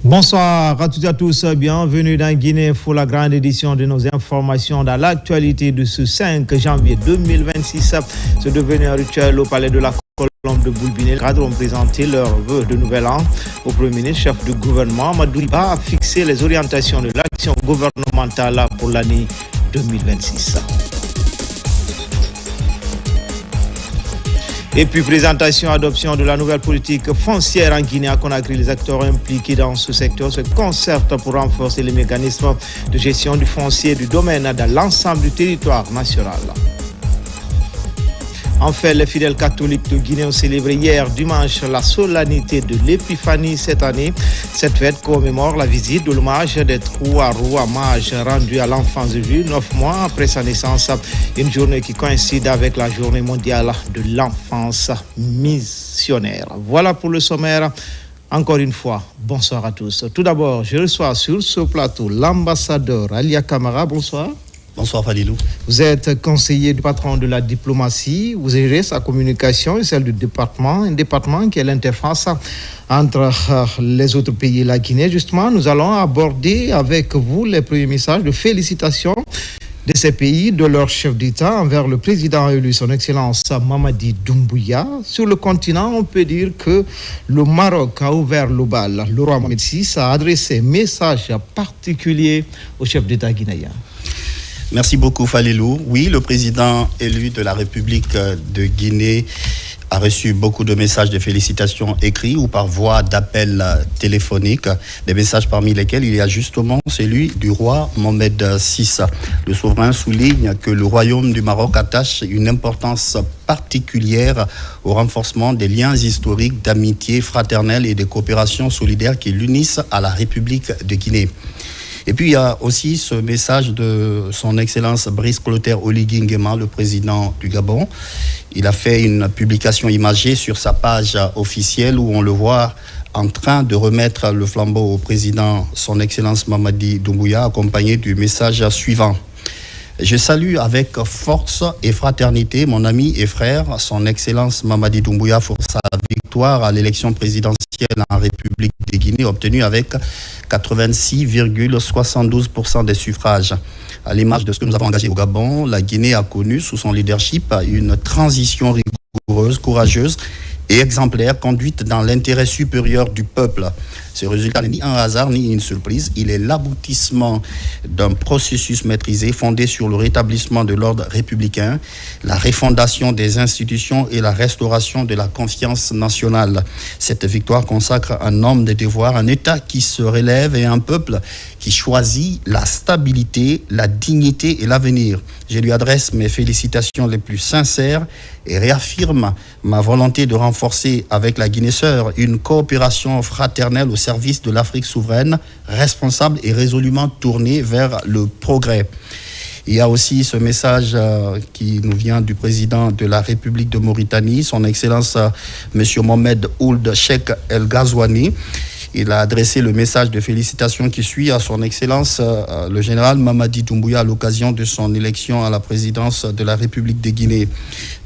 Bonsoir à toutes et à tous, bienvenue dans Guinée pour la grande édition de nos informations dans l'actualité de ce 5 janvier 2026. C'est devenu un rituel au palais de la Colombe de Boulbiné. Les cadres ont présenté leurs vœux de nouvel an au Premier ministre, chef du gouvernement. Amadou Ba a fixé les orientations de l'action gouvernementale pour l'année 2026. Et puis, présentation, adoption de la nouvelle politique foncière en Guinée à Conakry. Les acteurs impliqués dans ce secteur se concertent pour renforcer les mécanismes de gestion du foncier du domaine dans l'ensemble du territoire national. Enfin, les fidèles catholiques de Guinée ont célébré hier dimanche la solennité de l'Épiphanie cette année. Cette fête commémore la visite de l'hommage des trois rois mages rendus à l'enfant Jésus 9 mois après sa naissance. Une journée qui coïncide avec la journée mondiale de l'enfance missionnaire. Voilà pour le sommaire. Encore une fois, bonsoir à tous. Tout d'abord, je reçois sur ce plateau l'ambassadeur Alia Camara. Bonsoir. Bonsoir Fadilou. Vous êtes conseiller du patron de la diplomatie, vous gérez sa communication et celle du département, un département qui est l'interface entre les autres pays et la Guinée. Justement, nous allons aborder avec vous les premiers messages de félicitations de ces pays, de leur chef d'État envers le président élu, son Excellence Mamadi Doumbouya. Sur le continent, on peut dire que le Maroc a ouvert le bal. Le roi Mohamed VI a adressé un message particulier au chef d'État guinéen. Merci beaucoup Falilou. Oui, le président élu de la République de Guinée a reçu beaucoup de messages de félicitations écrits ou par voie d'appel téléphonique, des messages parmi lesquels il y a justement celui du roi Mohamed VI. Le souverain souligne que le royaume du Maroc attache une importance particulière au renforcement des liens historiques d'amitié fraternelle et de coopération solidaire qui l'unissent à la République de Guinée. Et puis, il y a aussi ce message de son Excellence Brice Clotaire Oligui Nguema, le président du Gabon. Il a fait une publication imagée sur sa page officielle où on le voit en train de remettre le flambeau au président, son Excellence Mamadi Doumbouya, accompagné du message suivant. Je salue avec force et fraternité mon ami et frère, son Excellence Mamadi Doumbouya, pour sa victoire à l'élection présidentielle en République de Guinée, obtenue avec 86,72% des suffrages. À l'image de ce que nous avons engagé au Gabon, la Guinée a connu sous son leadership une transition rigoureuse, courageuse et exemplaire, conduite dans l'intérêt supérieur du peuple. Ce résultat n'est ni un hasard ni une surprise. Il est l'aboutissement d'un processus maîtrisé fondé sur le rétablissement de l'ordre républicain, la refondation des institutions et la restauration de la confiance nationale. Cette victoire consacre un homme de devoir, un État qui se relève et un peuple qui choisit la stabilité, la dignité et l'avenir. Je lui adresse mes félicitations les plus sincères et réaffirme ma volonté de renforcer avec la Guinée sœur une coopération fraternelle au service de l'Afrique souveraine, responsable et résolument tournée vers le progrès. Il y a aussi ce message qui nous vient du président de la République de Mauritanie, son Excellence M. Mohamed Ould Cheikh El Ghazouani. Il a adressé le message de félicitations qui suit à son Excellence le général Mamadi Doumbouya à l'occasion de son élection à la présidence de la République de Guinée.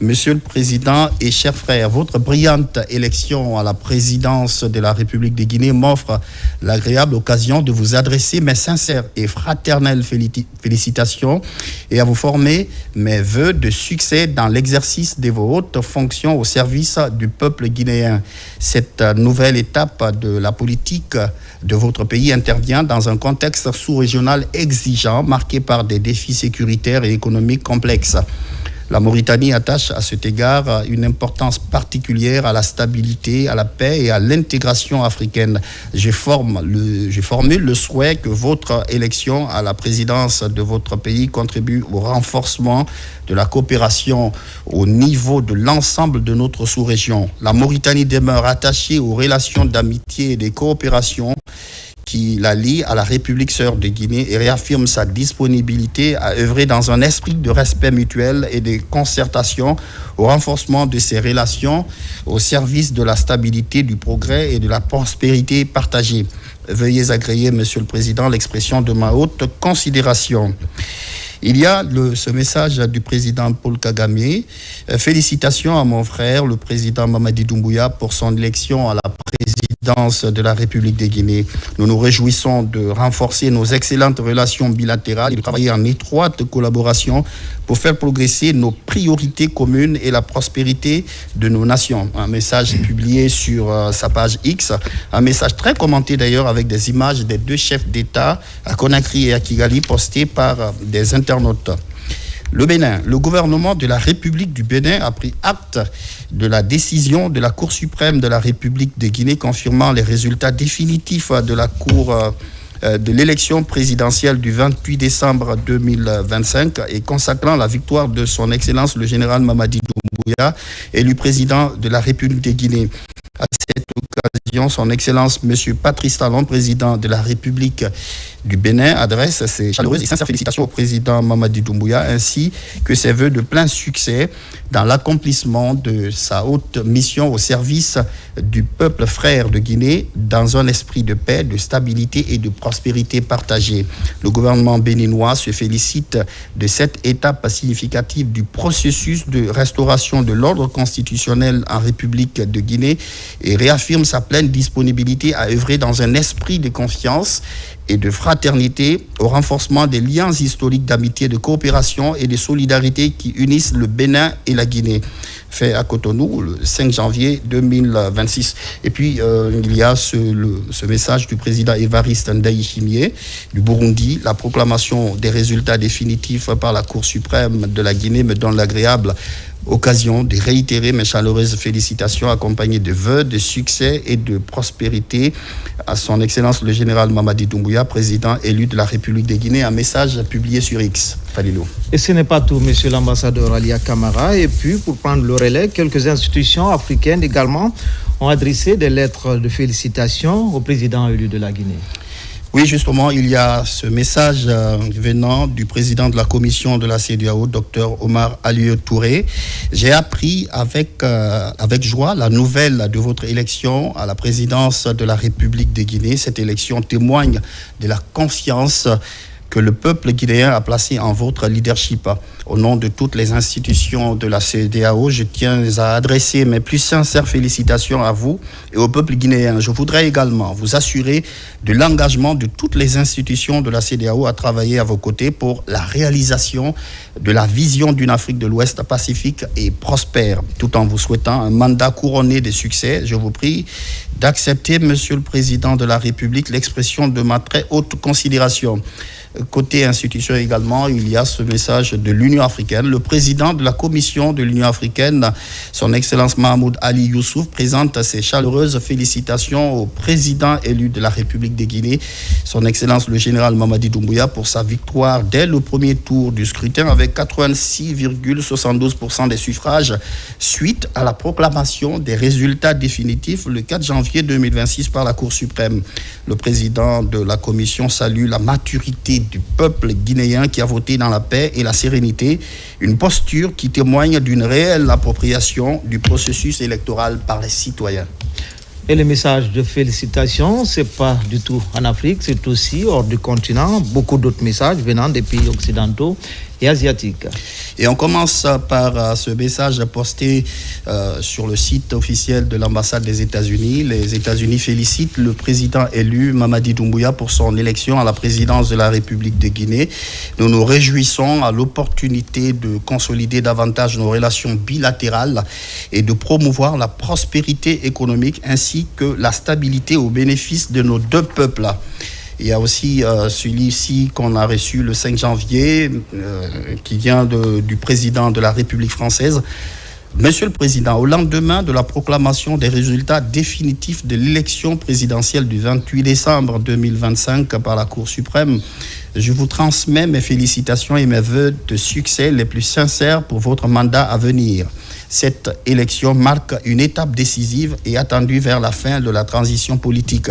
Monsieur le Président et chers frères, votre brillante élection à la présidence de la République de Guinée m'offre l'agréable occasion de vous adresser mes sincères et fraternelles félicitations et à vous former mes vœux de succès dans l'exercice de vos hautes fonctions au service du peuple guinéen. Cette nouvelle étape de la politique de votre pays intervient dans un contexte sous-régional exigeant, marqué par des défis sécuritaires et économiques complexes. La Mauritanie attache à cet égard une importance particulière à la stabilité, à la paix et à l'intégration africaine. Je formule le souhait que votre élection à la présidence de votre pays contribue au renforcement de la coopération au niveau de l'ensemble de notre sous-région. La Mauritanie demeure attachée aux relations d'amitié et de coopération qui la lie à la République sœur de Guinée et réaffirme sa disponibilité à œuvrer dans un esprit de respect mutuel et de concertation au renforcement de ces relations au service de la stabilité, du progrès et de la prospérité partagée. Veuillez agréer, Monsieur le Président, l'expression de ma haute considération. Il y a ce message du président Paul Kagame. Félicitations à mon frère, le président Mamadi Doumbouya, pour son élection à la présidence présidence de la République de Guinée. Nous nous réjouissons de renforcer nos excellentes relations bilatérales et de travailler en étroite collaboration pour faire progresser nos priorités communes et la prospérité de nos nations. Un message publié sur sa page X, un message très commenté d'ailleurs avec des images des deux chefs d'État à Conakry et à Kigali postés par des internautes. Le Bénin, le gouvernement de la République du Bénin a pris acte de la décision de la Cour suprême de la République de Guinée confirmant les résultats définitifs de la Cour de l'élection présidentielle du 28 décembre 2025 et consacrant la victoire de son Excellence le général Mamadi Doumbouya, élu président de la République de Guinée. À cette occasion, son Excellence M. Patrice Talon, président de la République du Bénin, adresse ses chaleureuses et sincères félicitations au président Mamadi Doumbouya ainsi que ses vœux de plein succès dans l'accomplissement de sa haute mission au service du peuple frère de Guinée dans un esprit de paix, de stabilité et de prospérité partagée. Le gouvernement béninois se félicite de cette étape significative du processus de restauration de l'ordre constitutionnel en République de Guinée et réaffirme sa pleine disponibilité à œuvrer dans un esprit de confiance et de fraternité au renforcement des liens historiques d'amitié, de coopération et de solidarité qui unissent le Bénin et la Guinée. Fait à Cotonou le 5 janvier 2026. Et puis, il y a ce message du président Évariste Ndayishimiye du Burundi. La proclamation des résultats définitifs par la Cour suprême de la Guinée me donne l'agréable occasion de réitérer mes chaleureuses félicitations accompagnées de vœux de succès et de prospérité à son Excellence le général Mamadi Doumbouya, président élu de la République de Guinée. Un message publié sur X. Falilou. Et ce n'est pas tout, monsieur l'ambassadeur Alia Camara. Et puis, pour prendre le relais, quelques institutions africaines également ont adressé des lettres de félicitations au président élu de la Guinée. Oui, justement, il y a ce message venant du président de la commission de la CEDEAO, Dr Omar Alieu Touré. J'ai appris avec joie la nouvelle de votre élection à la présidence de la République de Guinée. Cette élection témoigne de la confiance que le peuple guinéen a placé en votre leadership. Au nom de toutes les institutions de la CEDEAO, je tiens à adresser mes plus sincères félicitations à vous et au peuple guinéen. Je voudrais également vous assurer de l'engagement de toutes les institutions de la CEDEAO à travailler à vos côtés pour la réalisation de la vision d'une Afrique de l'Ouest pacifique et prospère, tout en vous souhaitant un mandat couronné de succès. Je vous prie d'accepter, Monsieur le Président de la République, l'expression de ma très haute considération. Côté institution également, il y a ce message de l'Union africaine. Le président de la Commission de l'Union africaine, son Excellence Mahmoud Ali Youssouf, présente ses chaleureuses félicitations au président élu de la République de Guinée, son Excellence le général Mamadi Doumbouya, pour sa victoire dès le premier tour du scrutin avec 86,72% des suffrages suite à la proclamation des résultats définitifs le 4 janvier 2026 par la Cour suprême. Le président de la Commission salue la maturité du peuple guinéen qui a voté dans la paix et la sérénité, une posture qui témoigne d'une réelle appropriation du processus électoral par les citoyens. Et le message de félicitations, ce n'est pas du tout en Afrique, c'est aussi hors du continent. Beaucoup d'autres messages venant des pays occidentaux et asiatiques. Et on commence par ce message posté sur le site officiel de l'ambassade des États-Unis. Les États-Unis félicitent le président élu Mamadi Doumbouya pour son élection à la présidence de la République de Guinée. Nous nous réjouissons à l'opportunité de consolider davantage nos relations bilatérales et de promouvoir la prospérité économique ainsi que la stabilité au bénéfice de nos deux peuples. Il y a aussi celui-ci qu'on a reçu le 5 janvier, qui vient du président de la République française. Monsieur le Président, au lendemain de la proclamation des résultats définitifs de l'élection présidentielle du 28 décembre 2025 par la Cour suprême, je vous transmets mes félicitations et mes vœux de succès les plus sincères pour votre mandat à venir. Cette élection marque une étape décisive et attendue vers la fin de la transition politique.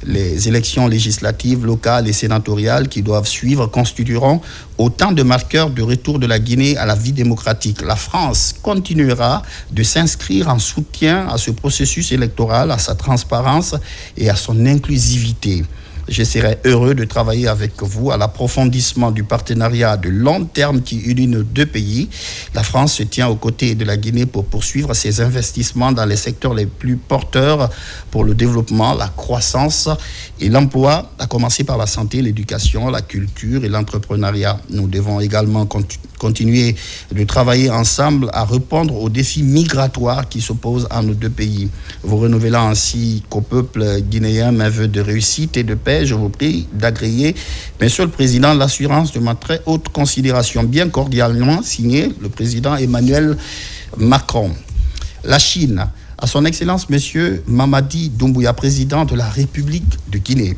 Les élections législatives, locales et sénatoriales qui doivent suivre constitueront autant de marqueurs de retour de la Guinée à la vie démocratique. La France continuera de s'inscrire en soutien à ce processus électoral, à sa transparence et à son inclusivité. Je serai heureux de travailler avec vous à l'approfondissement du partenariat de long terme qui unit nos deux pays. La France se tient aux côtés de la Guinée pour poursuivre ses investissements dans les secteurs les plus porteurs pour le développement, la croissance et l'emploi, à commencer par la santé, l'éducation, la culture et l'entrepreneuriat. Nous devons également continuer de travailler ensemble à répondre aux défis migratoires qui s'opposent à nos deux pays. Vous renouvelant ainsi qu'au peuple guinéen mes vœux de réussite et de paix, je vous prie d'agréer, Monsieur le Président, l'assurance de ma très haute considération. Bien cordialement signé le Président Emmanuel Macron. La Chine, à son Excellence Monsieur Mamadi Doumbouya, Président de la République de Guinée.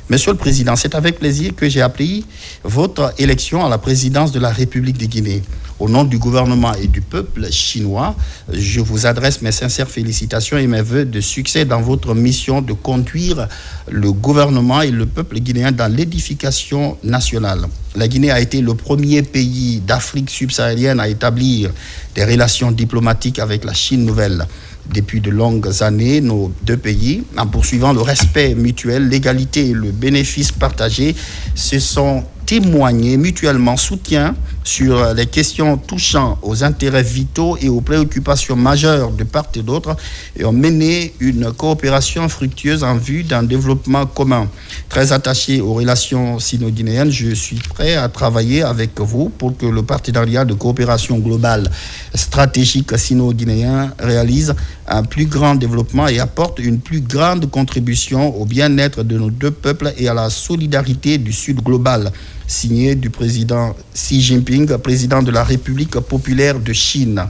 Monsieur le Président, c'est avec plaisir que j'ai appris votre élection à la présidence de la République de Guinée. Au nom du gouvernement et du peuple chinois, je vous adresse mes sincères félicitations et mes vœux de succès dans votre mission de conduire le gouvernement et le peuple guinéen dans l'édification nationale. La Guinée a été le premier pays d'Afrique subsaharienne à établir des relations diplomatiques avec la Chine nouvelle. Depuis de longues années, nos deux pays, en poursuivant le respect mutuel, l'égalité et le bénéfice partagé, se sont témoignés mutuellement soutien sur les questions touchant aux intérêts vitaux et aux préoccupations majeures de part et d'autre et ont mené une coopération fructueuse en vue d'un développement commun. Très attaché aux relations sino-guinéennes, je suis prêt à travailler avec vous pour que le partenariat de coopération globale stratégique sino-guinéen réalise un plus grand développement et apporte une plus grande contribution au bien-être de nos deux peuples et à la solidarité du Sud global. Signé du président Xi Jinping, président de la République populaire de Chine.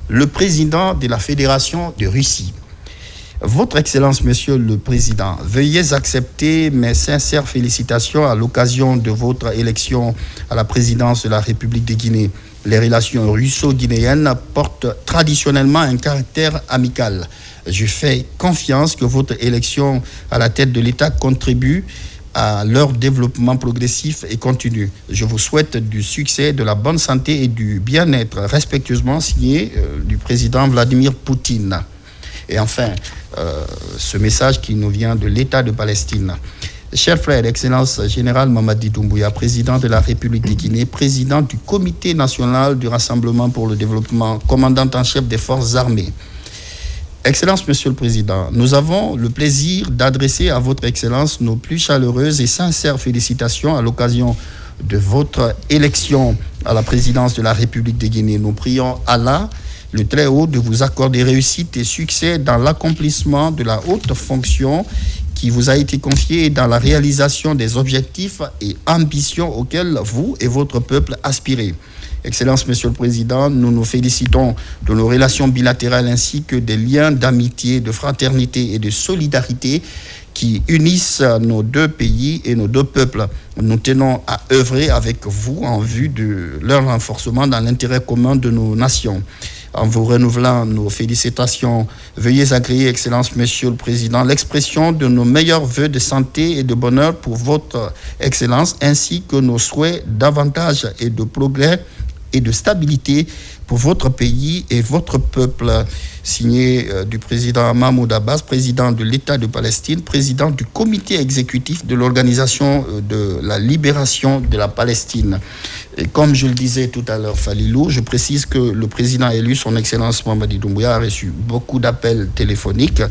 Le président de la Fédération de Russie. Votre Excellence, Monsieur le Président, veuillez accepter mes sincères félicitations à l'occasion de votre élection à la présidence de la République de Guinée. Les relations russo-guinéennes portent traditionnellement un caractère amical. Je fais confiance que votre élection à la tête de l'État contribue à leur développement progressif et continu. Je vous souhaite du succès, de la bonne santé et du bien-être. Respectueusement signé du président Vladimir Poutine. Et enfin, ce message qui nous vient de l'État de Palestine. Cher frère, Excellence Général Mamadi Doumbouya, président de la République de Guinée, président du Comité national du Rassemblement pour le développement, commandant en chef des forces armées. Excellence, Monsieur le Président, nous avons le plaisir d'adresser à votre Excellence nos plus chaleureuses et sincères félicitations à l'occasion de votre élection à la présidence de la République de Guinée. Nous prions Allah, le Très-Haut, de vous accorder réussite et succès dans l'accomplissement de la haute fonction qui vous a été confiée et dans la réalisation des objectifs et ambitions auxquels vous et votre peuple aspirez. Excellence, Monsieur le Président, nous nous félicitons de nos relations bilatérales ainsi que des liens d'amitié, de fraternité et de solidarité qui unissent nos deux pays et nos deux peuples. Nous tenons à œuvrer avec vous en vue de leur renforcement dans l'intérêt commun de nos nations. En vous renouvelant nos félicitations, veuillez agréer, Excellence, Monsieur le Président, l'expression de nos meilleurs vœux de santé et de bonheur pour votre Excellence, ainsi que nos souhaits d'avantage et de progrès et de stabilité pour votre pays et votre peuple. Signé du président Mahmoud Abbas, président de l'État de Palestine, président du comité exécutif de l'Organisation de la libération de la Palestine. Et comme je le disais tout à l'heure, Falilou, je précise que le président élu, son Excellence Mamadi Doumbouya, a reçu beaucoup d'appels téléphoniques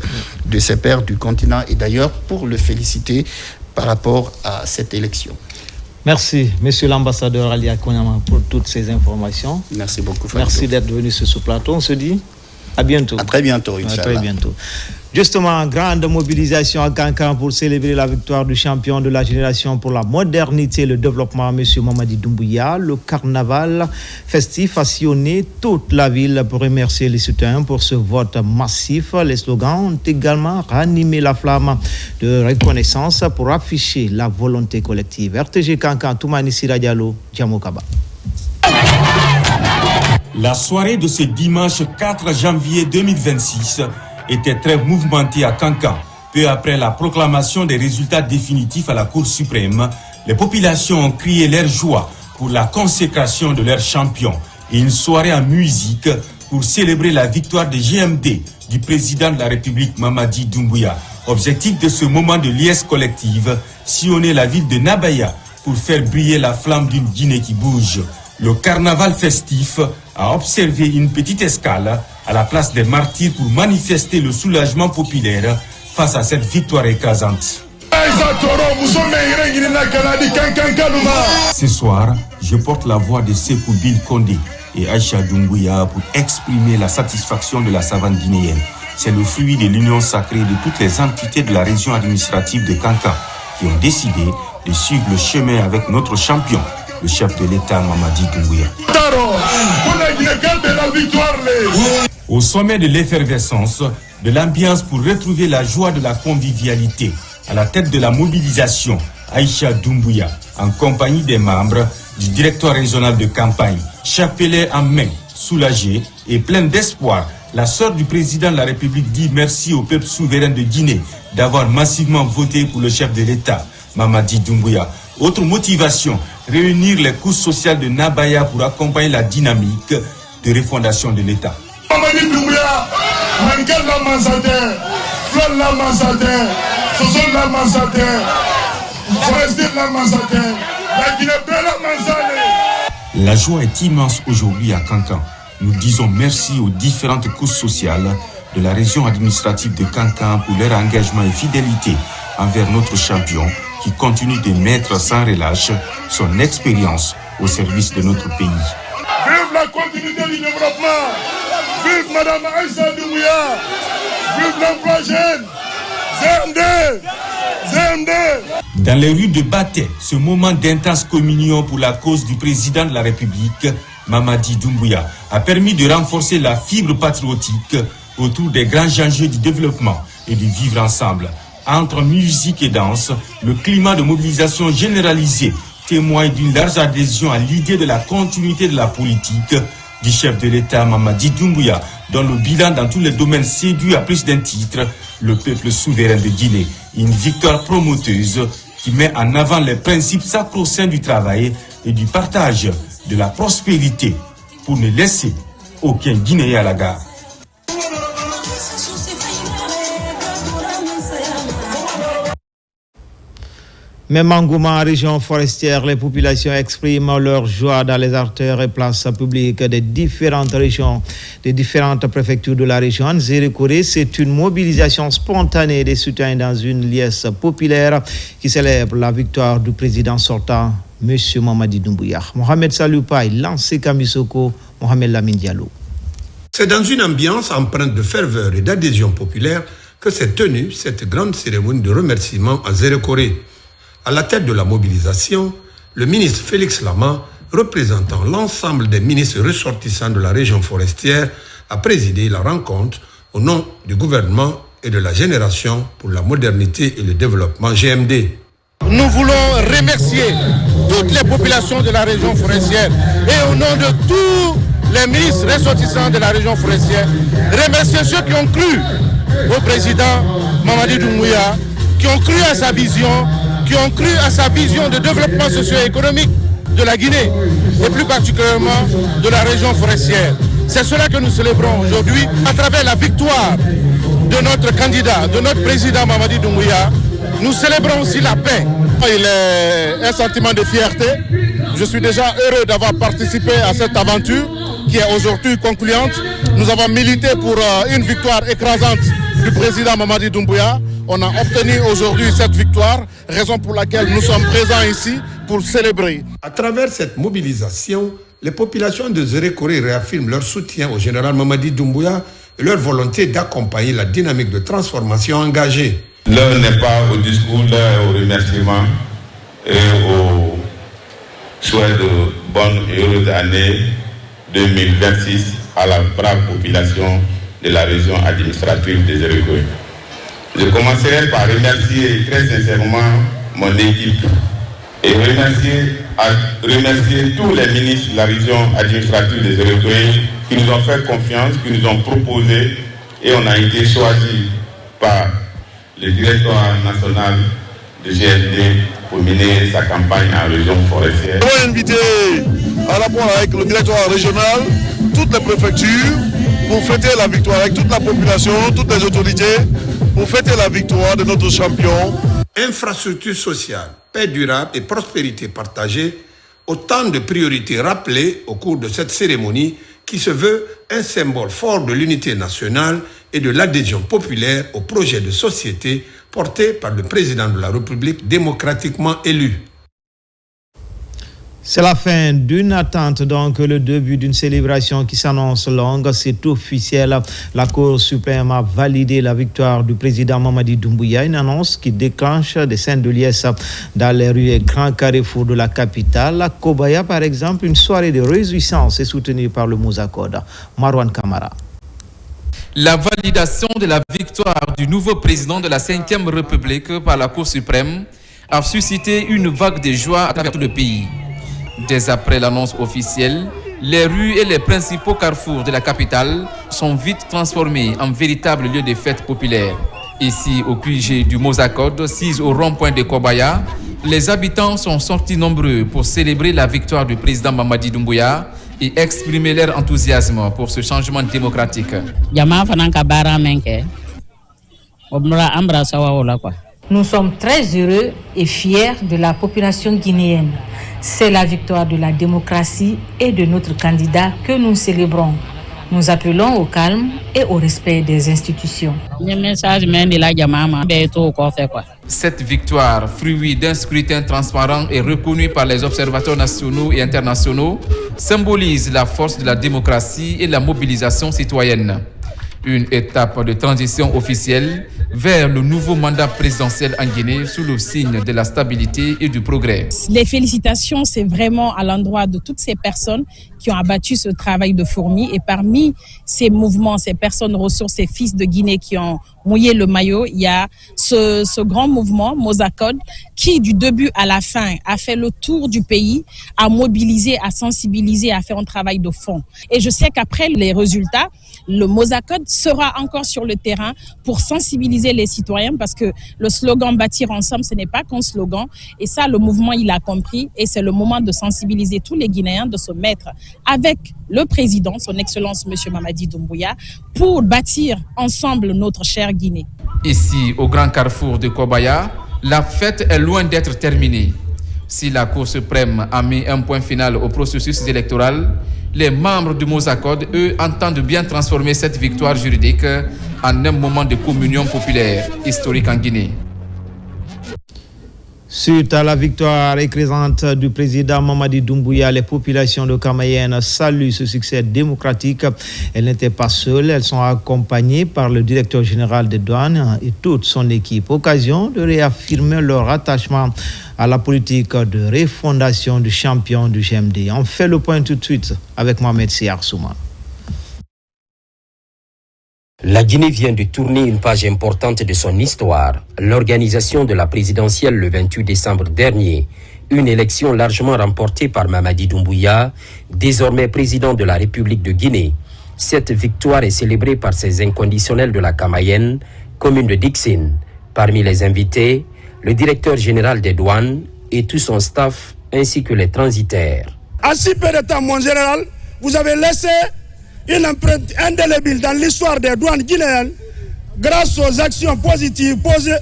de ses pairs du continent et d'ailleurs pour le féliciter par rapport à cette élection. Merci, Monsieur l'ambassadeur Ali Akonyama, pour toutes ces informations. Merci beaucoup, Falilou. Merci d'être venu sur ce plateau. On se dit à bientôt. À très bientôt, Inch'Allah. À très bientôt. Justement, grande mobilisation à Kankan pour célébrer la victoire du champion de la génération pour la modernité et le développement, M. Mamadi Doumbouya. Le carnaval festif a sillonné toute la ville pour remercier les citoyens pour ce vote massif. Les slogans ont également ranimé la flamme de reconnaissance pour afficher la volonté collective. RTG Kankan, Toumani Sira Diallo, Djamokaba. La soirée de ce dimanche 4 janvier 2026 était très mouvementée à Kankan. Peu après la proclamation des résultats définitifs à la Cour suprême, les populations ont crié leur joie pour la consécration de leur champion et une soirée en musique pour célébrer la victoire de GMD du président de la République Mamadi Doumbouya. Objectif de ce moment de liesse collective, sillonner la ville de Nabaya pour faire briller la flamme d'une Guinée qui bouge. Le carnaval festif a observé une petite escale à la place des martyrs pour manifester le soulagement populaire face à cette victoire écrasante. Ce soir, je porte la voix de Sékou Bin Kondé et Aïcha Doumbouya pour exprimer la satisfaction de la savane guinéenne. C'est le fruit de l'union sacrée de toutes les entités de la région administrative de Kankan qui ont décidé de suivre le chemin avec notre champion, le chef de l'État Mamadi Doumbouya. Au sommet de l'effervescence, de l'ambiance pour retrouver la joie de la convivialité, à la tête de la mobilisation, Aïcha Doumbouya, en compagnie des membres du directoire régional de campagne, chapelet en main, soulagée et pleine d'espoir, la sœur du président de la République dit merci au peuple souverain de Guinée d'avoir massivement voté pour le chef de l'État, Mamadi Doumbouya. Autre motivation, réunir les couches sociales de Nabaya pour accompagner la dynamique de refondation de l'État. Mamadi Doumbouya, la joie est immense aujourd'hui à Kankan. Nous disons merci aux différentes couches sociales de la région administrative de Kankan pour leur engagement et fidélité envers notre champion qui continue de mettre sans relâche son expérience au service de notre pays. Vive la continuité du développement! Vive Madame Aïcha Doumbouya! Vive l'emploi jeune! ZMD! Dans les rues de Baté, ce moment d'intense communion pour la cause du président de la République, Mamadi Doumbouya, a permis de renforcer la fibre patriotique autour des grands enjeux du développement et du vivre ensemble. Entre musique et danse, le climat de mobilisation généralisée témoigne d'une large adhésion à l'idée de la continuité de la politique du chef de l'État Mamadi Doumbouya, dont le bilan dans tous les domaines séduit à plus d'un titre le peuple souverain de Guinée. Une victoire promoteuse qui met en avant les principes sacro-saints du travail et du partage de la prospérité pour ne laisser aucun Guinéen à la gare. Même engouement en région forestière, les populations expriment leur joie dans les artères et places publiques des différentes régions, des différentes préfectures de la région. Zérekoré, c'est une mobilisation spontanée des soutiens dans une liesse populaire qui célèbre la victoire du président sortant, M. Mamadi Doumbouya. Mohamed Saloupaï, Lancé Kamisoko, Mohamed Lamine Diallo. C'est dans une ambiance empreinte de ferveur et d'adhésion populaire que s'est tenue cette grande cérémonie de remerciement à Zérekoré. À la tête de la mobilisation, le ministre Félix Lama, représentant l'ensemble des ministres ressortissants de la région forestière, a présidé la rencontre au nom du gouvernement et de la Génération pour la modernité et le développement GMD. Nous voulons remercier toutes les populations de la région forestière et au nom de tous les ministres ressortissants de la région forestière, remercier ceux qui ont cru au président Mamadi Doumbouya, qui ont cru à sa vision, qui ont cru à sa vision de développement socio-économique de la Guinée et plus particulièrement de la région forestière. C'est cela que nous célébrons aujourd'hui à travers la victoire de notre candidat, de notre président Mamadi Doumbouya. Nous célébrons aussi la paix. Il est un sentiment de fierté. Je suis déjà heureux d'avoir participé à cette aventure qui est aujourd'hui concluante. Nous avons milité pour une victoire écrasante du président Mamadi Doumbouya. On a obtenu aujourd'hui cette victoire, raison pour laquelle nous sommes présents ici pour célébrer. À travers cette mobilisation, les populations de Zérekoré réaffirment leur soutien au général Mamadi Doumbouya et leur volonté d'accompagner la dynamique de transformation engagée. L'heure n'est pas au discours, l'heure est au remerciement et au souhait de bonne et heureuse année 2026 à la brave population de la région administrative de Zérekoré. Je commencerai par remercier très sincèrement mon équipe et remercier tous les ministres de la région administrative de Zérekoré qui nous ont fait confiance, qui nous ont proposé et on a été choisi par le directeur national de GMD pour mener sa campagne en région forestière. On va inviter à la fois avec le directeur régional, toutes les préfectures pour fêter la victoire avec toute la population, toutes les autorités. pour fêter la victoire de notre champion. Infrastructures sociales, paix durable et prospérité partagée, autant de priorités rappelées au cours de cette cérémonie qui se veut un symbole fort de l'unité nationale et de l'adhésion populaire au projet de société porté par le président de la République démocratiquement élu. C'est la fin d'une attente, donc le début d'une célébration qui s'annonce longue. C'est officiel. La Cour suprême a validé la victoire du président Mamadi Doumbouya, une annonce qui déclenche des scènes de liesse dans les rues et grands carrefours de la capitale. À Kobaya, par exemple, une soirée de réjouissance est soutenue par le Mozakode. Marwan Kamara. La validation de la victoire du nouveau président de la 5e République par la Cour suprême a suscité une vague de joie à travers tout le pays. Dès après l'annonce officielle, les rues et les principaux carrefours de la capitale sont vite transformés en véritables lieux de fêtes populaires. Ici, au QG du Mozakode, 6 au rond-point de Kobaya, les habitants sont sortis nombreux pour célébrer la victoire du président Mamadi Doumbouya et exprimer leur enthousiasme pour ce changement démocratique. Nous sommes très heureux et fiers de la population guinéenne. C'est la victoire de la démocratie et de notre candidat que nous célébrons. Nous appelons au calme et au respect des institutions. Cette victoire, fruit d'un scrutin transparent et reconnu par les observateurs nationaux et internationaux, symbolise la force de la démocratie et la mobilisation citoyenne. Une étape de transition officielle vers le nouveau mandat présidentiel en Guinée sous le signe de la stabilité et du progrès. Les félicitations, c'est vraiment à l'endroit de toutes ces personnes qui ont abattu ce travail de fourmi. Et parmi ces mouvements, ces personnes ressources, ces fils de Guinée qui ont mouillé le maillot, il y a ce grand mouvement, Mozakode, qui du début à la fin a fait le tour du pays, a mobilisé, a sensibilisé, a fait un travail de fond. Et je sais qu'après les résultats, le Mozakode sera encore sur le terrain pour sensibiliser les citoyens parce que le slogan « Bâtir ensemble », ce n'est pas qu'un slogan. Et ça, le mouvement, il a compris. Et c'est le moment de sensibiliser tous les Guinéens, de se mettre avec le président, son Excellence M. Mamadi Doumbouya, pour bâtir ensemble notre chère Guinée. Ici, au grand carrefour de Kobaya, la fête est loin d'être terminée. Si la Cour suprême a mis un point final au processus électoral, les membres du Mozakode, eux, entendent bien transformer cette victoire juridique en un moment de communion populaire historique en Guinée. Suite à la victoire écrasante du président Mamadi Doumbouya, les populations de Kamayenne saluent ce succès démocratique. Elles n'étaient pas seules, elles sont accompagnées par le directeur général des douanes et toute son équipe. Occasion de réaffirmer leur attachement à la politique de refondation du champion du GMD. On fait le point tout de suite avec Mohamed Siar Souma. La Guinée vient de tourner une page importante de son histoire. L'organisation de la présidentielle le 28 décembre dernier, une élection largement remportée par Mamadi Doumbouya, désormais président de la République de Guinée. Cette victoire est célébrée par ces inconditionnels de la Kamayenne, commune de Dixine. Parmi les invités, le directeur général des douanes et tout son staff, ainsi que les transitaires. En si peu de temps, mon général, vous avez laissé une empreinte indélébile dans l'histoire des douanes guinéennes grâce aux actions positives posées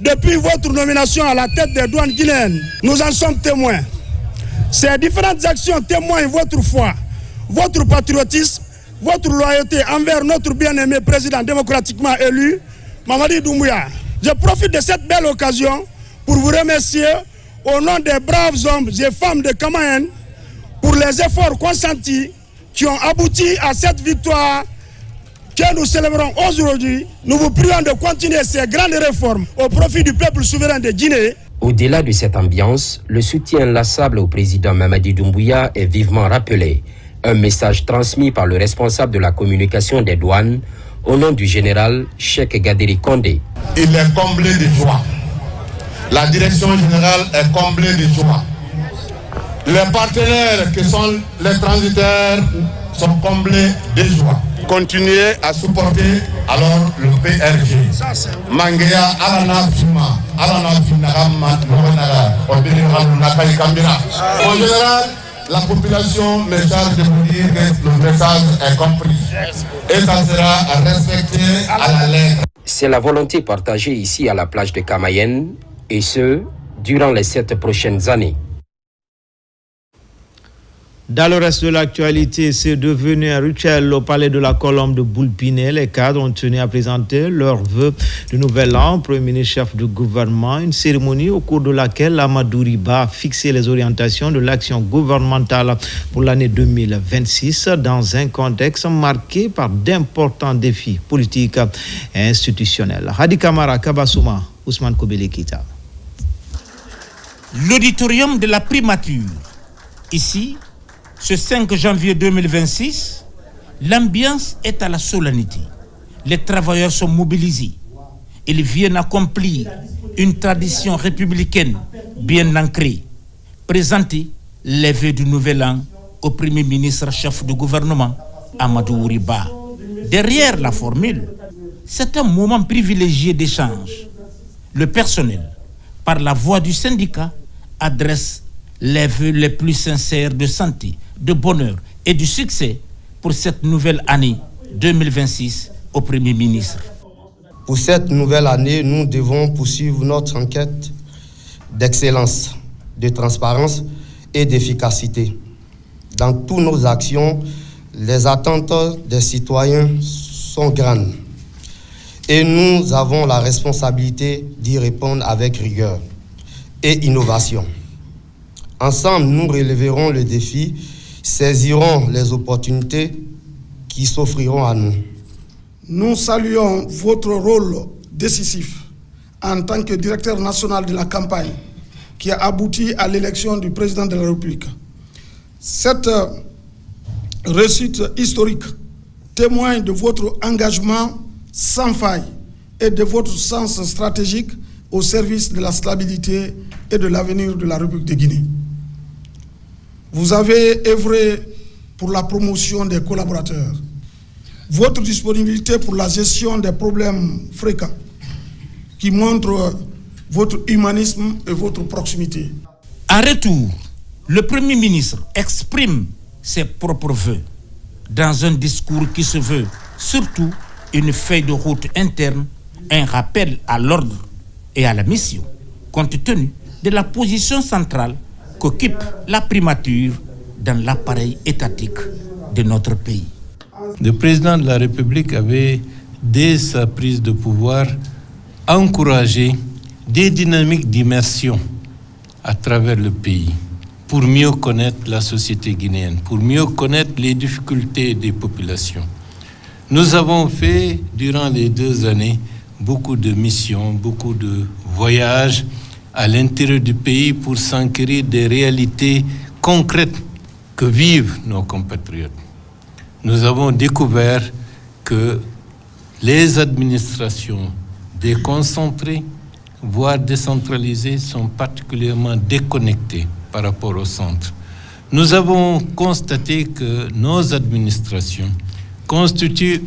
depuis votre nomination à la tête des douanes guinéennes. Nous en sommes témoins. Ces différentes actions témoignent votre foi, votre patriotisme, votre loyauté envers notre bien-aimé président démocratiquement élu, Mamadi Doumbouya. Je profite de cette belle occasion pour vous remercier au nom des braves hommes et femmes de Kamayenne pour les efforts consentis qui ont abouti à cette victoire que nous célébrons aujourd'hui. Nous vous prions de continuer ces grandes réformes au profit du peuple souverain de Guinée. Au-delà de cette ambiance, le soutien inlassable au président Mamadi Doumbouya est vivement rappelé. Un message transmis par le responsable de la communication des douanes au nom du général Cheikh Gaderi Kondé. Il est comblé de joie. La direction générale est comblée de joie. Les partenaires qui sont les transitaires sont comblés de joie. Continuez à supporter alors le PRG. Mangea Alana Fima, Alana Finarama, en général, la population me charge de vous dire que le message est compris. Et ça sera respecté à la lettre. C'est la volonté partagée ici à la plage de Camayen, et ce, durant les 7 prochaines années. Dans le reste de l'actualité, c'est devenu un rituel au palais de la Colombe de Boulpinet. Les cadres ont tenu à présenter leurs vœux de nouvel an au Premier ministre chef du gouvernement. Une cérémonie au cours de laquelle Amadou Riba a fixé les orientations de l'action gouvernementale pour l'année 2026 dans un contexte marqué par d'importants défis politiques et institutionnels. Hadi Kamara, Kabasouma, Ousmane Kobele Kita. L'auditorium de la primature. Ici, ce 5 janvier 2026, l'ambiance est à la solennité. Les travailleurs sont mobilisés. Ils viennent accomplir une tradition républicaine bien ancrée. Présenter les vœux du nouvel an au Premier ministre chef du gouvernement, Amadou Riba. Derrière la formule, c'est un moment privilégié d'échange. Le personnel, par la voix du syndicat, adresse les vœux les plus sincères de santé, de bonheur et de succès pour cette nouvelle année 2026 au Premier ministre. Pour cette nouvelle année, nous devons poursuivre notre enquête d'excellence, de transparence et d'efficacité. Dans toutes nos actions, les attentes des citoyens sont grandes et nous avons la responsabilité d'y répondre avec rigueur et innovation. Ensemble, nous relèverons le défi, saisirons les opportunités qui s'offriront à nous. Nous saluons votre rôle décisif en tant que directeur national de la campagne qui a abouti à l'élection du président de la République. Cette réussite historique témoigne de votre engagement sans faille et de votre sens stratégique au service de la stabilité et de l'avenir de la République de Guinée. Vous avez œuvré pour la promotion des collaborateurs. Votre disponibilité pour la gestion des problèmes fréquents qui montrent votre humanisme et votre proximité. En retour, le Premier ministre exprime ses propres vœux dans un discours qui se veut surtout une feuille de route interne, un rappel à l'ordre et à la mission, compte tenu de la position centrale qu'occupe la primature dans l'appareil étatique de notre pays. Le président de la République avait, dès sa prise de pouvoir, encouragé des dynamiques d'immersion à travers le pays pour mieux connaître la société guinéenne, pour mieux connaître les difficultés des populations. Nous avons fait, durant les 2 années, beaucoup de missions, beaucoup de voyages à l'intérieur du pays pour s'enquérir des réalités concrètes que vivent nos compatriotes. Nous avons découvert que les administrations déconcentrées, voire décentralisées, sont particulièrement déconnectées par rapport au centre. Nous avons constaté que nos administrations constituent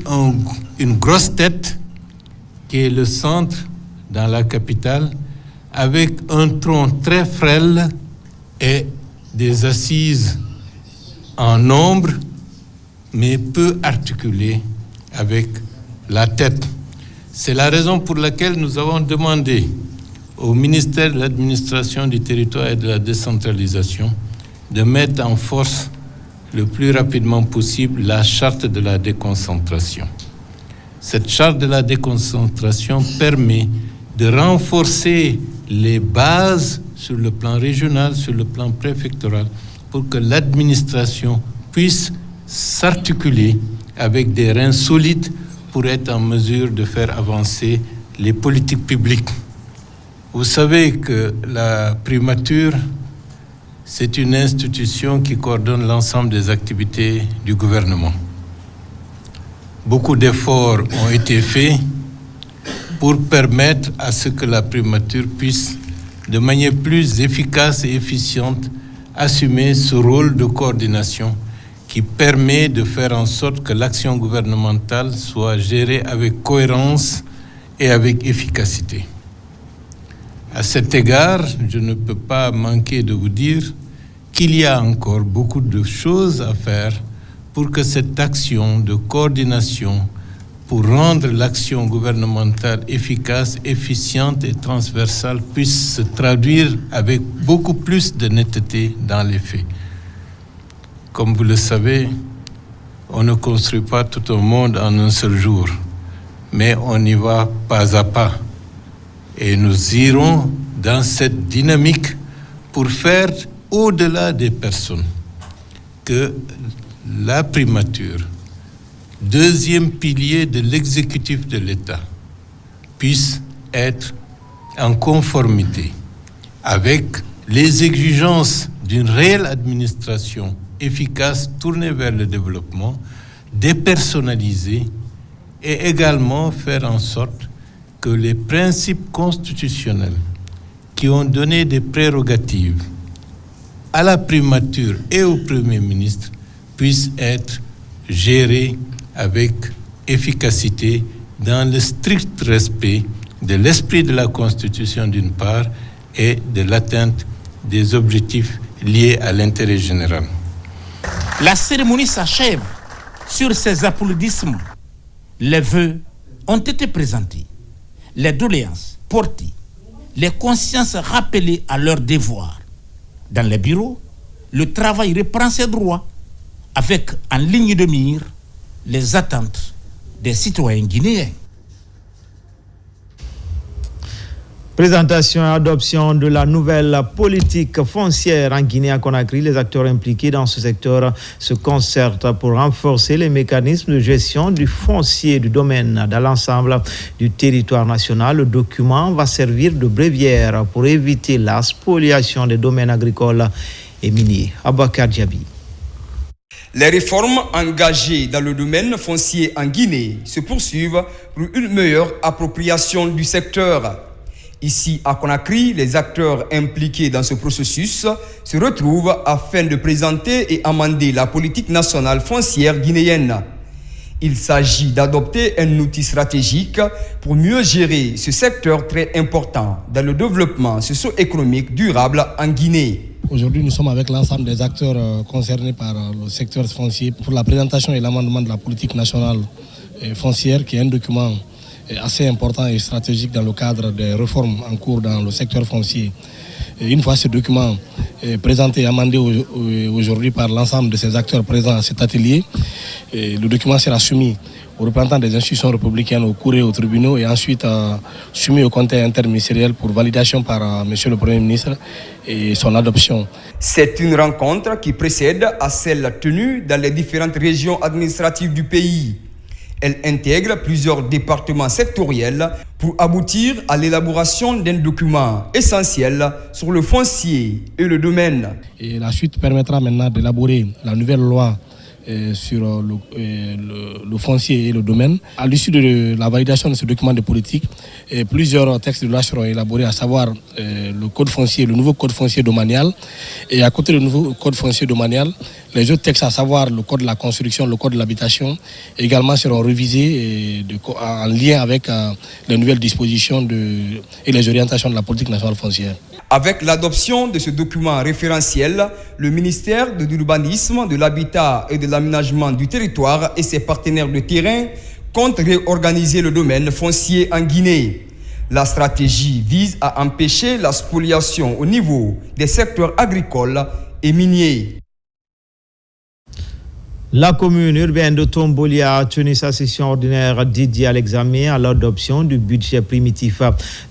une grosse tête qui est le centre dans la capitale, avec un tronc très frêle et des assises en nombre, mais peu articulées avec la tête. C'est la raison pour laquelle nous avons demandé au ministère de l'Administration du Territoire et de la Décentralisation de mettre en force le plus rapidement possible la charte de la déconcentration. Cette charte de la déconcentration permet de renforcer les bases sur le plan régional, sur le plan préfectoral, pour que l'administration puisse s'articuler avec des reins solides pour être en mesure de faire avancer les politiques publiques. Vous savez que la primature, c'est une institution qui coordonne l'ensemble des activités du gouvernement. Beaucoup d'efforts ont été faits pour permettre à ce que la primature puisse, de manière plus efficace et efficiente, assumer ce rôle de coordination qui permet de faire en sorte que l'action gouvernementale soit gérée avec cohérence et avec efficacité. À cet égard, je ne peux pas manquer de vous dire qu'il y a encore beaucoup de choses à faire pour que cette action de coordination pour rendre l'action gouvernementale efficace, efficiente et transversale puisse se traduire avec beaucoup plus de netteté dans les faits. Comme vous le savez, on ne construit pas tout un monde en un seul jour, mais on y va pas à pas. Et nous irons dans cette dynamique pour faire au-delà des personnes que la primature, deuxième pilier de l'exécutif de l'État, puisse être en conformité avec les exigences d'une réelle administration efficace tournée vers le développement, dépersonnalisée, et également faire en sorte que les principes constitutionnels qui ont donné des prérogatives à la primature et au Premier ministre puissent être gérés avec efficacité dans le strict respect de l'esprit de la Constitution d'une part et de l'atteinte des objectifs liés à l'intérêt général. La cérémonie s'achève sur ces applaudissements. Les vœux ont été présentés, les doléances portées, les consciences rappelées à leur devoir. Dans les bureaux, le travail reprend ses droits avec en ligne de mire les attentes des citoyens guinéens. Présentation et adoption de la nouvelle politique foncière en Guinée-Conakry. Les acteurs impliqués dans ce secteur se concertent pour renforcer les mécanismes de gestion du foncier du domaine dans l'ensemble du territoire national. Le document va servir de bréviaire pour éviter la spoliation des domaines agricoles et miniers. Abakar Diaby. Les réformes engagées dans le domaine foncier en Guinée se poursuivent pour une meilleure appropriation du secteur. Ici, à Conakry, les acteurs impliqués dans ce processus se retrouvent afin de présenter et amender la politique nationale foncière guinéenne. Il s'agit d'adopter un outil stratégique pour mieux gérer ce secteur très important dans le développement socio-économique durable en Guinée. Aujourd'hui, nous sommes avec l'ensemble des acteurs concernés par le secteur foncier pour la présentation et l'amendement de la politique nationale foncière, qui est un document assez important et stratégique dans le cadre des réformes en cours dans le secteur foncier. Et une fois ce document présenté et amendé aujourd'hui par l'ensemble de ces acteurs présents à cet atelier, le document sera soumis aux représentants des institutions républicaines, au courrier, aux tribunaux et ensuite soumis au comité interministériel pour validation par Monsieur le Premier ministre et son adoption. C'est une rencontre qui précède à celle tenue dans les différentes régions administratives du pays. Elle intègre plusieurs départements sectoriels pour aboutir à l'élaboration d'un document essentiel sur le foncier et le domaine. Et la suite permettra maintenant d'élaborer la nouvelle loi sur le foncier et le domaine. À l'issue de la validation de ce document de politique, plusieurs textes de loi seront élaborés, à savoir le code foncier, le nouveau code foncier domanial. Et à côté du nouveau code foncier domanial, les autres textes, à savoir le code de la construction, le code de l'habitation, également seront révisés en lien avec les nouvelles dispositions et les orientations de la politique nationale foncière. Avec l'adoption de ce document référentiel, le ministère de l'Urbanisme, de l'Habitat et de l'Aménagement du territoire et ses partenaires de terrain comptent réorganiser le domaine foncier en Guinée. La stratégie vise à empêcher la spoliation au niveau des secteurs agricoles et miniers. La commune urbaine de Tombolia a tenu sa session ordinaire dédiée à l'examen à l'adoption du budget primitif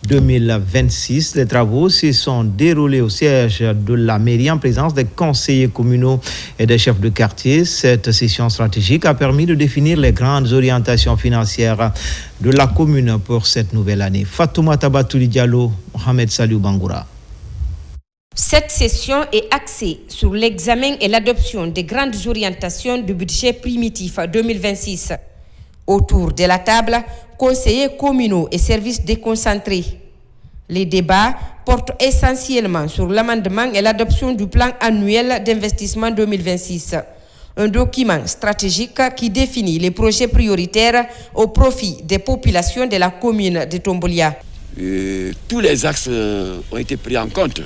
2026. Les travaux se sont déroulés au siège de la mairie en présence des conseillers communaux et des chefs de quartier. Cette session stratégique a permis de définir les grandes orientations financières de la commune pour cette nouvelle année. Fatoumata Batouli Diallo, Mohamed Saliou Bangoura. Cette session est axée sur l'examen et l'adoption des grandes orientations du budget primitif 2026. Autour de la table, conseillers communaux et services déconcentrés. Les débats portent essentiellement sur l'amendement et l'adoption du plan annuel d'investissement 2026. Un document stratégique qui définit les projets prioritaires au profit des populations de la commune de Tombolia. Tous les axes ont été pris en compte.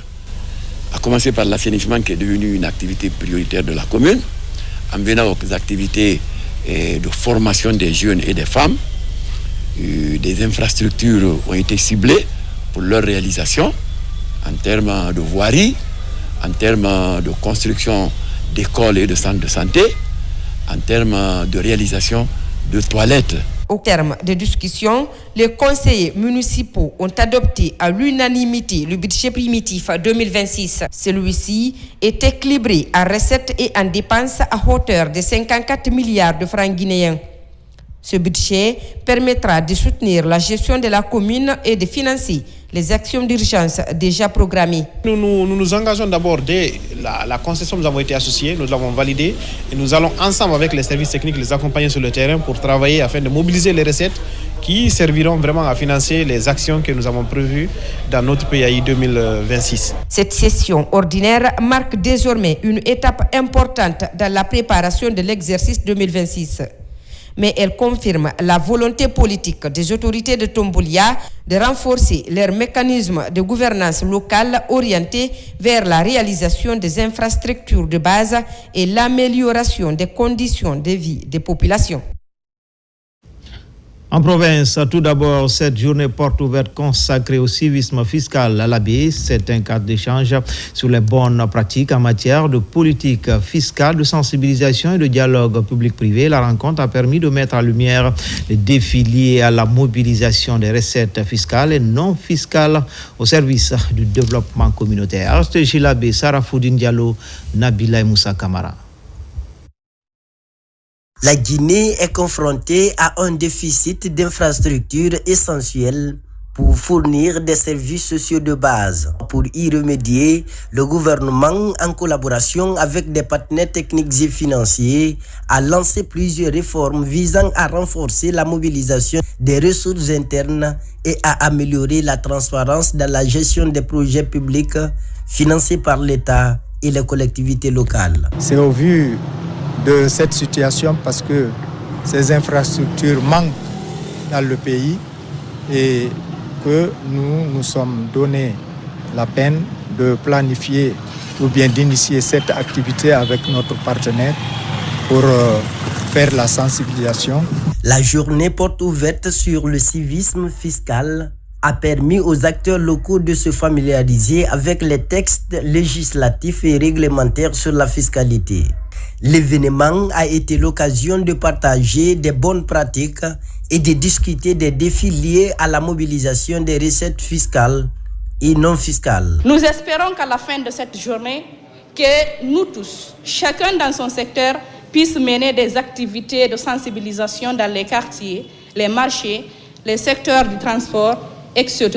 À commencer par l'assainissement qui est devenu une activité prioritaire de la commune, en venant aux activités de formation des jeunes et des femmes, Des infrastructures ont été ciblées pour leur réalisation en termes de voirie, en termes de construction d'écoles et de centres de santé, en termes de réalisation de toilettes. Au terme des discussions, les conseillers municipaux ont adopté à l'unanimité le budget primitif 2026. Celui-ci est équilibré en recettes et en dépenses à hauteur de 54 milliards de francs guinéens. Ce budget permettra de soutenir la gestion de la commune et de financer les actions d'urgence déjà programmées. Nous nous engageons d'abord dès la concession, nous avons été associés, nous l'avons validée et nous allons ensemble avec les services techniques les accompagner sur le terrain pour travailler afin de mobiliser les recettes qui serviront vraiment à financer les actions que nous avons prévues dans notre PAI 2026. Cette session ordinaire marque désormais une étape importante dans la préparation de l'exercice 2026. Mais elle confirme la volonté politique des autorités de Tombolia de renforcer leurs mécanismes de gouvernance locale orientés vers la réalisation des infrastructures de base et l'amélioration des conditions de vie des populations. En province, tout d'abord, cette journée porte ouverte consacrée au civisme fiscal à l'ABI. C'est un cadre d'échange sur les bonnes pratiques en matière de politique fiscale, de sensibilisation et de dialogue public-privé. La rencontre a permis de mettre en lumière les défis liés à la mobilisation des recettes fiscales et non fiscales au service du développement communautaire. C'était Gilabé, Sarafoudine Diallo, Nabila et Moussa Kamara. La Guinée est confrontée à un déficit d'infrastructures essentielles pour fournir des services sociaux de base. Pour y remédier, le gouvernement, en collaboration avec des partenaires techniques et financiers, a lancé plusieurs réformes visant à renforcer la mobilisation des ressources internes et à améliorer la transparence dans la gestion des projets publics financés par l'État et les collectivités locales. C'est au vu de cette situation parce que ces infrastructures manquent dans le pays et que nous sommes donné la peine de planifier ou bien d'initier cette activité avec notre partenaire pour faire la sensibilisation. La journée porte ouverte sur le civisme fiscal a permis aux acteurs locaux de se familiariser avec les textes législatifs et réglementaires sur la fiscalité. L'événement a été l'occasion de partager des bonnes pratiques et de discuter des défis liés à la mobilisation des recettes fiscales et non fiscales. Nous espérons qu'à la fin de cette journée, que nous tous, chacun dans son secteur, puisse mener des activités de sensibilisation dans les quartiers, les marchés, les secteurs du transport, etc.,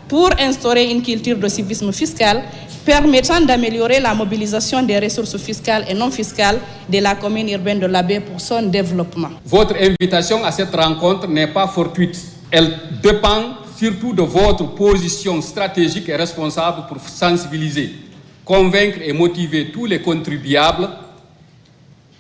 pour instaurer une culture de civisme fiscal permettant d'améliorer la mobilisation des ressources fiscales et non fiscales de la commune urbaine de l'Abbé pour son développement. Votre invitation à cette rencontre n'est pas fortuite. Elle dépend surtout de votre position stratégique et responsable pour sensibiliser, convaincre et motiver tous les contribuables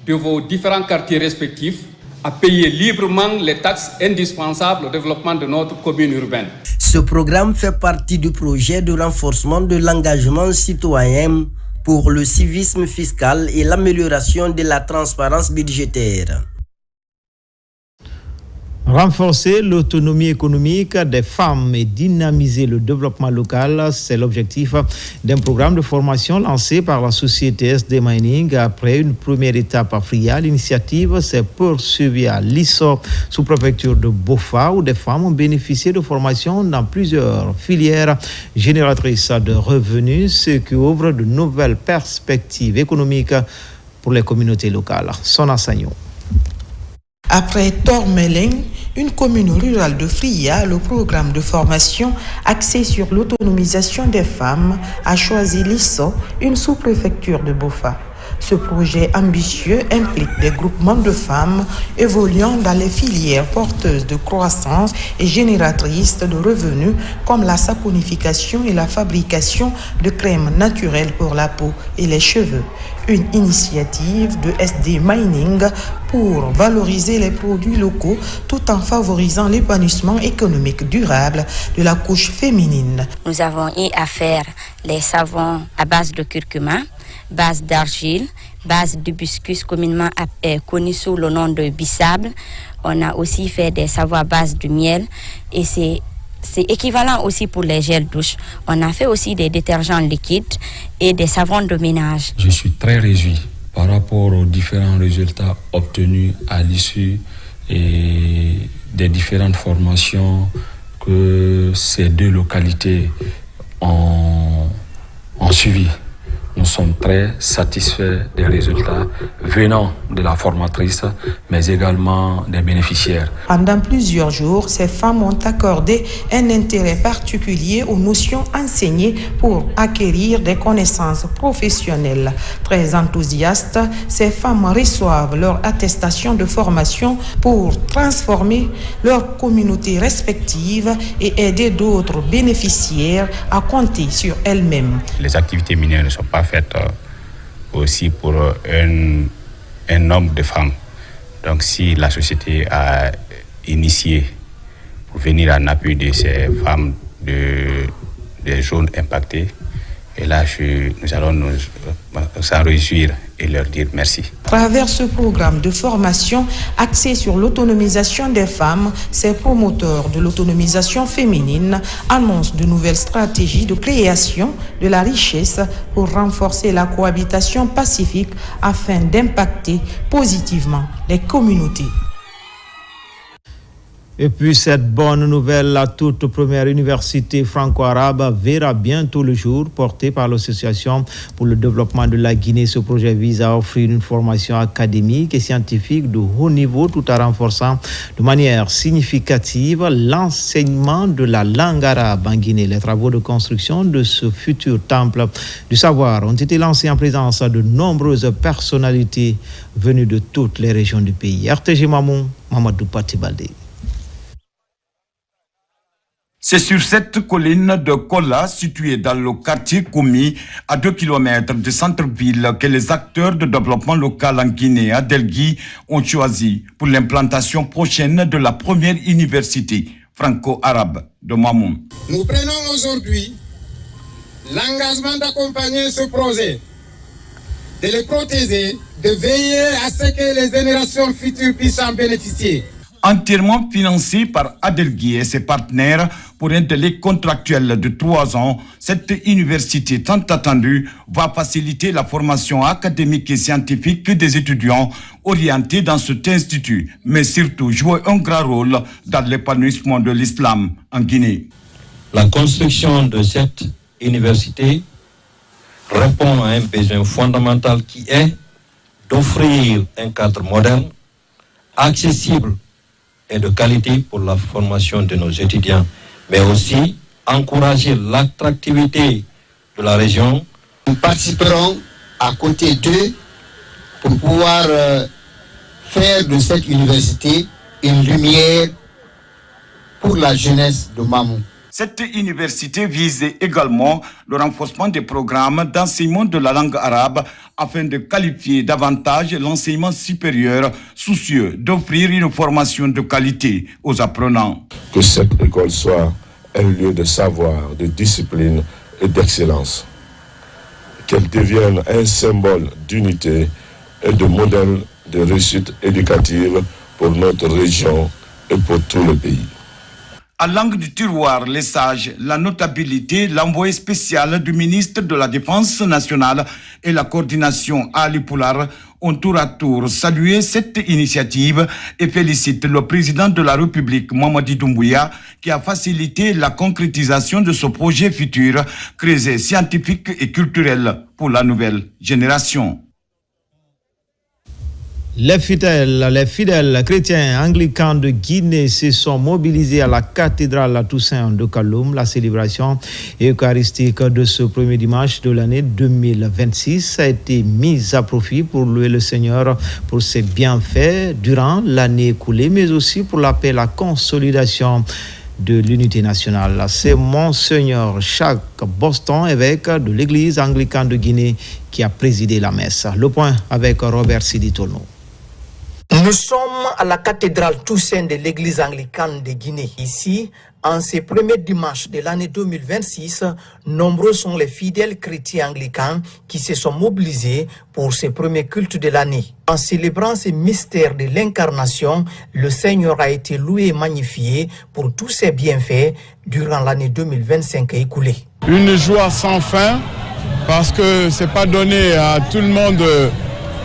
de vos différents quartiers respectifs à payer librement les taxes indispensables au développement de notre commune urbaine. Ce programme fait partie du projet de renforcement de l'engagement citoyen pour le civisme fiscal et l'amélioration de la transparence budgétaire. Renforcer l'autonomie économique des femmes et dynamiser le développement local, c'est l'objectif d'un programme de formation lancé par la société SD Mining après une première étape à Fria. L'initiative s'est poursuivie à Lisso, sous-préfecture de Bofa, où des femmes ont bénéficié de formations dans plusieurs filières génératrices de revenus, ce qui ouvre de nouvelles perspectives économiques pour les communautés locales. Sona Sagno. Après Tormelin, une commune rurale de Fria, le programme de formation axé sur l'autonomisation des femmes a choisi Lisso, une sous-préfecture de Bofa. Ce projet ambitieux implique des groupements de femmes évoluant dans les filières porteuses de croissance et génératrices de revenus comme la saponification et la fabrication de crèmes naturelles pour la peau et les cheveux. Une initiative de SD Mining pour valoriser les produits locaux tout en favorisant l'épanouissement économique durable de la couche féminine. Nous avons eu à faire les savons à base de curcuma, base d'argile, base d'hibiscus communément connue sous le nom de bissable. On a aussi fait des savons à base de miel et c'est équivalent aussi pour les gels douche. On a fait aussi des détergents liquides et des savons de ménage. Je suis très réjoui par rapport aux différents résultats obtenus à l'issue des différentes formations que ces deux localités ont suivi. Nous sommes très satisfaits des résultats venant de la formatrice, mais également des bénéficiaires. Pendant plusieurs jours, ces femmes ont accordé un intérêt particulier aux notions enseignées pour acquérir des connaissances professionnelles. Très enthousiastes, ces femmes reçoivent leur attestation de formation pour transformer leur communauté respective et aider d'autres bénéficiaires à compter sur elles-mêmes. Les activités minières ne sont pas faites aussi pour un nombre de femmes. Donc si la société a initié pour venir en appui de ces femmes des zones impactées, et là nous allons nous en réjouir et leur dire merci. À travers ce programme de formation axé sur l'autonomisation des femmes, ces promoteurs de l'autonomisation féminine annoncent de nouvelles stratégies de création de la richesse pour renforcer la cohabitation pacifique afin d'impacter positivement les communautés. Et puis cette bonne nouvelle, la toute première université franco-arabe verra bientôt le jour, portée par l'Association pour le développement de la Guinée. Ce projet vise à offrir une formation académique et scientifique de haut niveau tout en renforçant de manière significative l'enseignement de la langue arabe en Guinée. Les travaux de construction de ce futur temple du savoir ont été lancés en présence de nombreuses personnalités venues de toutes les régions du pays. RTG Mamou, Mamadou Patibaldé. C'est sur cette colline de Kola, située dans le quartier Koumi, à 2 km du centre-ville, que les acteurs de développement local en Guinée, à Delgui, ont choisi pour l'implantation prochaine de la première université franco-arabe de Mamoun. Nous prenons aujourd'hui l'engagement d'accompagner ce projet, de le protéger, de veiller à ce que les générations futures puissent en bénéficier. Entièrement financé par Adelgui et ses partenaires pour un délai contractuel de 3 ans, cette université tant attendue va faciliter la formation académique et scientifique des étudiants orientés dans cet institut, mais surtout jouer un grand rôle dans l'épanouissement de l'islam en Guinée. La construction de cette université répond à un besoin fondamental qui est d'offrir un cadre moderne, accessible et de qualité pour la formation de nos étudiants, mais aussi encourager l'attractivité de la région. Nous participerons à côté d'eux pour pouvoir faire de cette université une lumière pour la jeunesse de Mamou. Cette université vise également le renforcement des programmes d'enseignement de la langue arabe afin de qualifier davantage l'enseignement supérieur, soucieux d'offrir une formation de qualité aux apprenants. Que cette école soit un lieu de savoir, de discipline et d'excellence. Qu'elle devienne un symbole d'unité et de modèle de réussite éducative pour notre région et pour tout le pays. À l'angle du tiroir, les sages, la notabilité, l'envoyé spécial du ministre de la Défense nationale et la coordination Ali Poular ont tour à tour salué cette initiative et félicitent le président de la République, Mamadi Doumbouya, qui a facilité la concrétisation de ce projet futur, créé scientifique et culturel pour la nouvelle génération. Les fidèles chrétiens anglicans de Guinée se sont mobilisés à la cathédrale Toussaint de Kaloum. La célébration eucharistique de ce premier dimanche de l'année 2026 a été mise à profit pour louer le Seigneur pour ses bienfaits durant l'année écoulée, mais aussi pour la paix et la consolidation de l'unité nationale. C'est Monseigneur Jacques Boston, évêque de l'église anglicane de Guinée, qui a présidé la messe. Le point avec Robert Siditono. Nous sommes à la cathédrale Toussaint de l'église anglicane de Guinée. Ici, en ces premiers dimanches de l'année 2026, nombreux sont les fidèles chrétiens anglicans qui se sont mobilisés pour ces premiers cultes de l'année. En célébrant ces mystères de l'incarnation, le Seigneur a été loué et magnifié pour tous ses bienfaits durant l'année 2025 écoulée. Une joie sans fin parce que ce n'est pas donné à tout le monde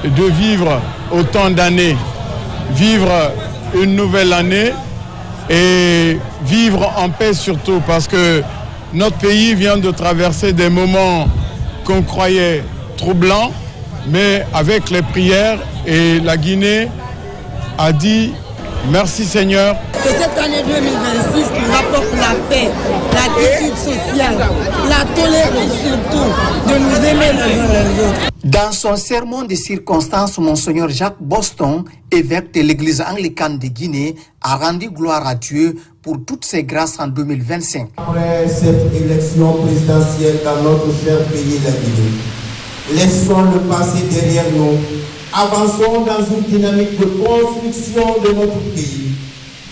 de vivre autant d'années. Vivre une nouvelle année et vivre en paix surtout parce que notre pays vient de traverser des moments qu'on croyait troublants, mais avec les prières et la Guinée a dit merci Seigneur. Que cette année 2026 nous apporte la paix, la quiétude sociale, la tolérance surtout, de nous aimer les uns les autres. Dans son sermon de circonstance, Monseigneur Jacques Boston, évêque de l'église anglicane de Guinée, a rendu gloire à Dieu pour toutes ses grâces en 2025. Après cette élection présidentielle dans notre cher pays, la Guinée, laissons le passé derrière nous, avançons dans une dynamique de construction de notre pays.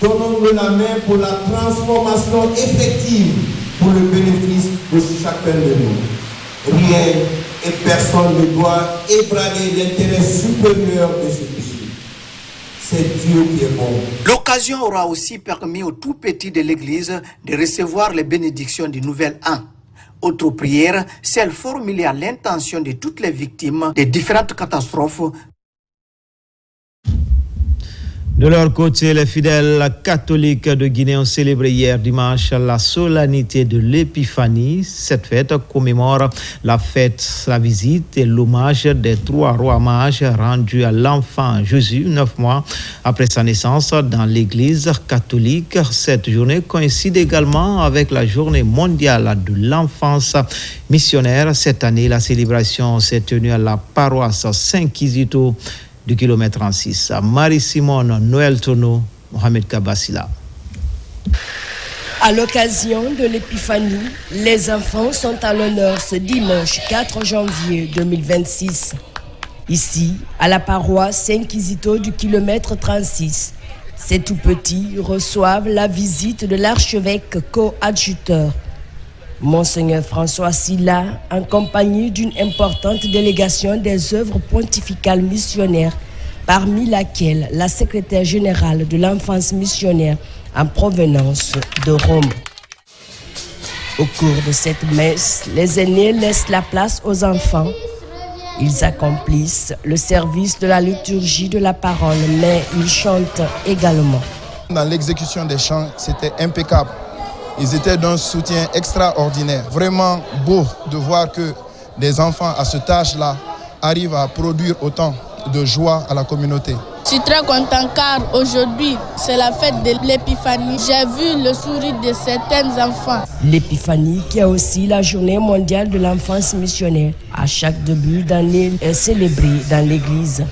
Donnons-nous la main pour la transformation effective pour le bénéfice de chacun de nous. Rien et personne ne doit ébranler l'intérêt supérieur de ce pays. C'est Dieu qui est bon. L'occasion aura aussi permis aux tout petits de l'église de recevoir les bénédictions du nouvel an. Autre prière, celle formulée à l'intention de toutes les victimes des différentes catastrophes. De leur côté, les fidèles catholiques de Guinée ont célébré hier dimanche la solennité de l'Épiphanie. Cette fête commémore la visite et l'hommage des 3 rois mages rendus à l'enfant Jésus 9 mois après sa naissance dans l'église catholique. Cette journée coïncide également avec la journée mondiale de l'enfance missionnaire. Cette année, la célébration s'est tenue à la paroisse Saint-Kizito du kilomètre 36. Marie-Simone Noël Tono, Mohamed Kabassila. À l'occasion de l'Épiphanie, les enfants sont à l'honneur ce dimanche 4 janvier 2026. Ici, à la paroisse Saint-Kizito du kilomètre 36, ces tout petits reçoivent la visite de l'archevêque coadjuteur, Monseigneur François Silla, en compagnie d'une importante délégation des œuvres pontificales missionnaires, parmi laquelle la secrétaire générale de l'enfance missionnaire en provenance de Rome. Au cours de cette messe, les aînés laissent la place aux enfants. Ils accomplissent le service de la liturgie de la parole, mais ils chantent également. Dans l'exécution des chants, c'était impeccable. Ils étaient d'un soutien extraordinaire. Vraiment beau de voir que des enfants à cet âge-là arrivent à produire autant de joie à la communauté. Je suis très content car aujourd'hui, c'est la fête de l'Épiphanie. J'ai vu le sourire de certains enfants. L'Épiphanie, qui est aussi la journée mondiale de l'enfance missionnaire, à chaque début d'année est célébrée dans l'église.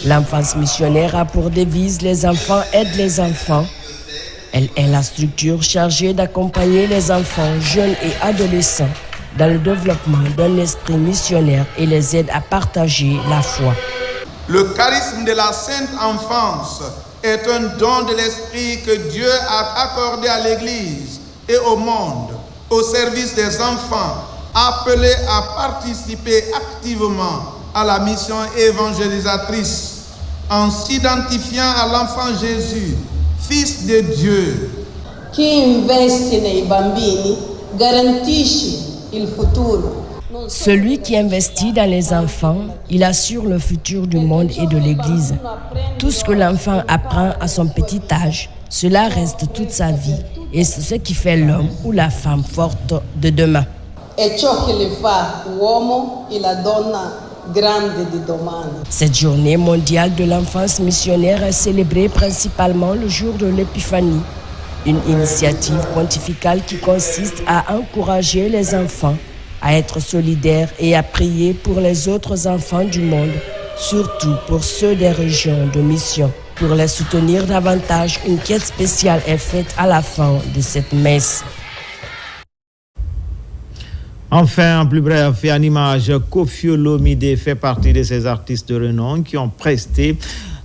L'enfance missionnaire a pour devise « Les enfants aident les enfants ». Elle est la structure chargée d'accompagner les enfants, jeunes et adolescents dans le développement d'un esprit missionnaire et les aide à partager la foi. Le charisme de la sainte enfance est un don de l'esprit que Dieu a accordé à l'Église et au monde, au service des enfants, appelés à participer activement à la mission évangélisatrice en s'identifiant à l'enfant Jésus, Fils de Dieu. Qui investit nei bambini garantisce il futuro. Celui qui investit dans les enfants, il assure le futur du monde et de l'Église. Tout ce que l'enfant apprend à son petit âge, cela reste toute sa vie. Et c'est ce qui fait l'homme ou la femme forte de demain. È ciò che le fa l'uomo e la donna grande di domani. Cette journée mondiale de l'enfance missionnaire est célébrée principalement le jour de l'Épiphanie, une initiative pontificale qui consiste à encourager les enfants à être solidaires et à prier pour les autres enfants du monde, surtout pour ceux des régions de mission. Pour les soutenir davantage, une quête spéciale est faite à la fin de cette messe. Enfin, en plus bref et en image, Koffi Olomide fait partie de ces artistes de renom qui ont presté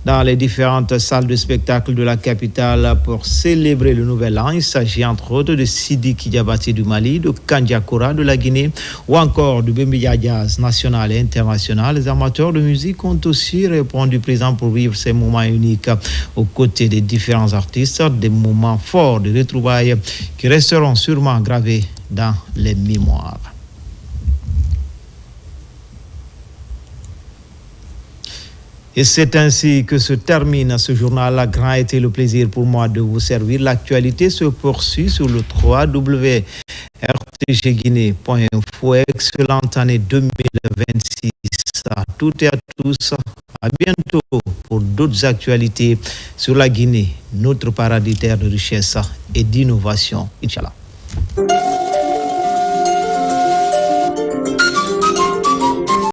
dans les différentes salles de spectacle de la capitale pour célébrer le nouvel an. Il s'agit entre autres de Sidiki Diabaté du Mali, de Kandiakora de la Guinée ou encore de Bembeya Jazz national et international. Les amateurs de musique ont aussi répondu présent pour vivre ces moments uniques aux côtés des différents artistes, des moments forts de retrouvailles qui resteront sûrement gravés dans les mémoires. Et c'est ainsi que se termine ce journal. La grand a été le plaisir pour moi de vous servir. L'actualité se poursuit sur le www.rtgguinée.info. Excellente année 2026 à toutes et à tous. À bientôt pour d'autres actualités sur la Guinée, notre paradis terre de richesse et d'innovation. Inch'Allah.